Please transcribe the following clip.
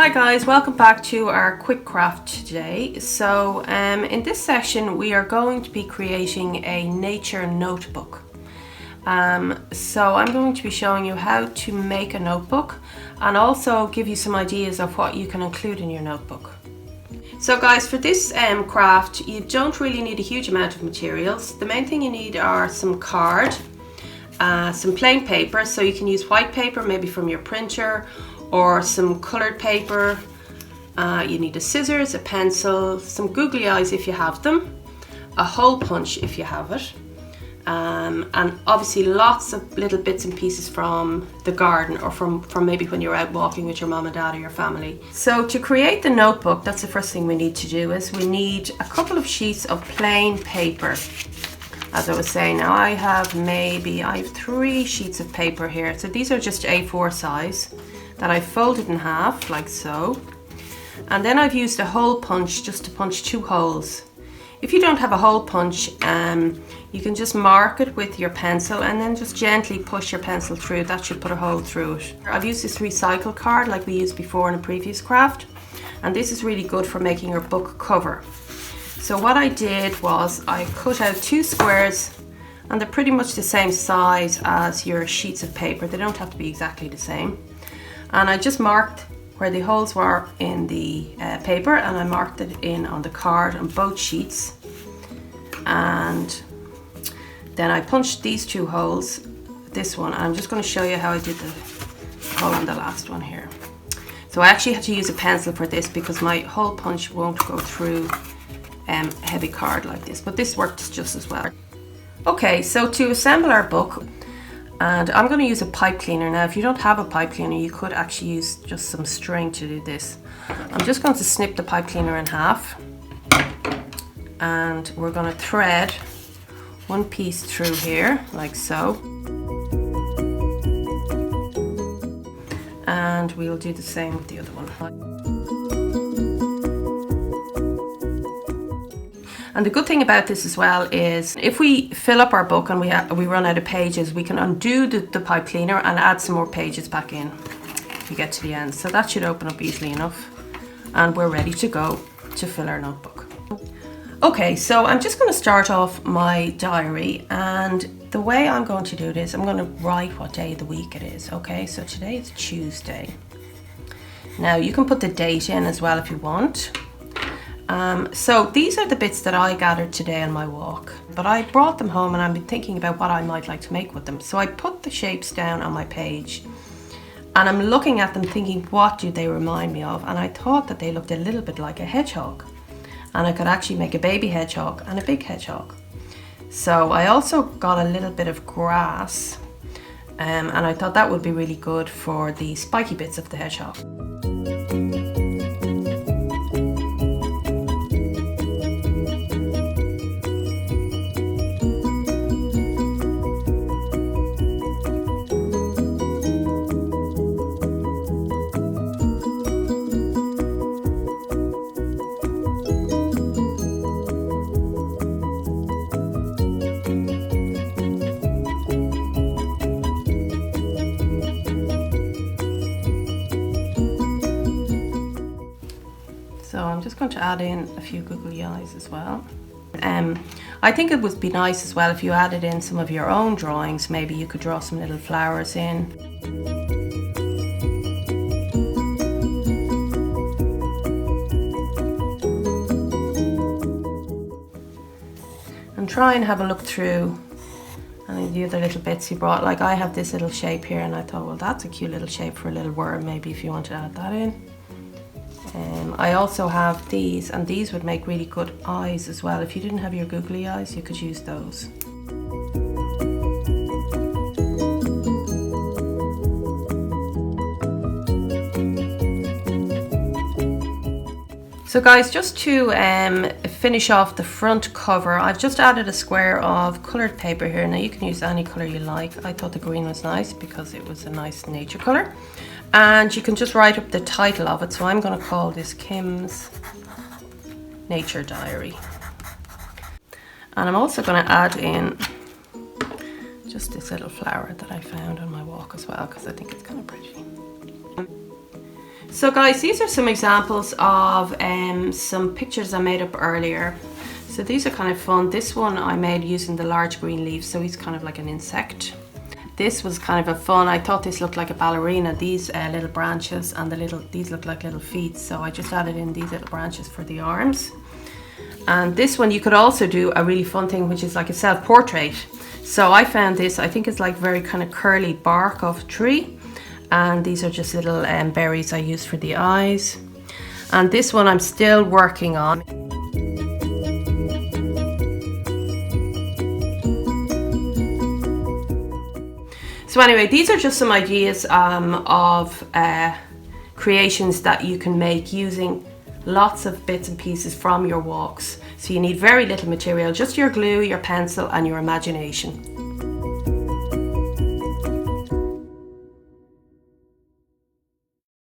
Hi guys, welcome back to our quick craft today. So in this session we are going to be creating a nature notebook. So I'm going to be showing you how to make a notebook and also give you some ideas of what you can include in your notebook. So guys, for this craft you don't really need a huge amount of materials. The main thing you need are some card, some plain paper, so you can use white paper maybe from your printer, or some colored paper. You need a scissors, a pencil, some googly eyes if you have them, a hole punch if you have it, and obviously lots of little bits and pieces from the garden or from maybe when you're out walking with your mom and dad or your family. So to create the notebook, that's the first thing we need to do, is we need a couple of sheets of plain paper. As I was saying, now I have 3 sheets of paper here. So these are just A4 size that I folded in half like so, and then I've used a hole punch just to punch 2 holes. If you don't have a hole punch, you can just mark it with your pencil and then just gently push your pencil through. That should put a hole through it. I've used this recycle card like we used before in a previous craft, and this is really good for making your book cover. So what I did was I cut out 2 squares, and they're pretty much the same size as your sheets of paper. They don't have to be exactly the same. And I just marked where the holes were in the paper, and I marked it in on the card on both sheets. And then I punched these 2 holes, this one, and I'm just going to show you how I did the hole on the last one here. So I actually had to use a pencil for this because my hole punch won't go through heavy card like this, but this works just as well. Okay, so to assemble our book, and I'm going to use a pipe cleaner. Now if you don't have a pipe cleaner, you could actually use just some string to do this. I'm just going to snip the pipe cleaner in half, and we're going to thread one piece through here like so, and we'll do the same with the other one. And the good thing about this as well is if we fill up our book and we run out of pages, we can undo the pipe cleaner and add some more pages back in if we get to the end. So that should open up easily enough, and we're ready to go to fill our notebook. Okay, so I'm just going to start off my diary, and the way I'm going to do this, I'm going to write what day of the week it is. Okay, so today is Tuesday. Now you can put the date in as well if you want. So these are the bits that I gathered today on my walk, but I brought them home and I've been thinking about what I might like to make with them. So I put the shapes down on my page and I'm looking at them thinking, what do they remind me of? And I thought that they looked a little bit like a hedgehog, and I could actually make a baby hedgehog and a big hedgehog. So I also got a little bit of grass, and I thought that would be really good for the spiky bits of the hedgehog. So I'm just going to add in a few googly eyes as well. I think it would be nice as well if you added in some of your own drawings. Maybe you could draw some little flowers in. And try and have a look through any of the other little bits you brought. Like I have this little shape here, and I thought, well, that's a cute little shape for a little worm, maybe if you want to add that in. I also have these, and these would make really good eyes as well. If you didn't have your googly eyes, you could use those. So guys, just to finish off the front cover, I've just added a square of coloured paper here. Now you can use any colour you like. I thought the green was nice because it was a nice nature colour. And you can just write up the title of it. So I'm going to call this Kim's Nature Diary. And I'm also going to add in just this little flower that I found on my walk as well, because I think it's kind of pretty. So guys, these are some examples of some pictures I made up earlier. So these are kind of fun. This one I made using the large green leaf, so he's kind of like an insect. This was kind of a fun, I thought this looked like a ballerina, these little branches, and these look like little feet, so I just added in these little branches for the arms. And this one you could also do a really fun thing, which is like a self-portrait. So I found this, I think it's like very kind of curly bark of a tree, and these are just little berries I use for the eyes. And this one I'm still working on. So anyway, these are just some ideas of creations that you can make using lots of bits and pieces from your walks. So you need very little material, just your glue, your pencil, and your imagination.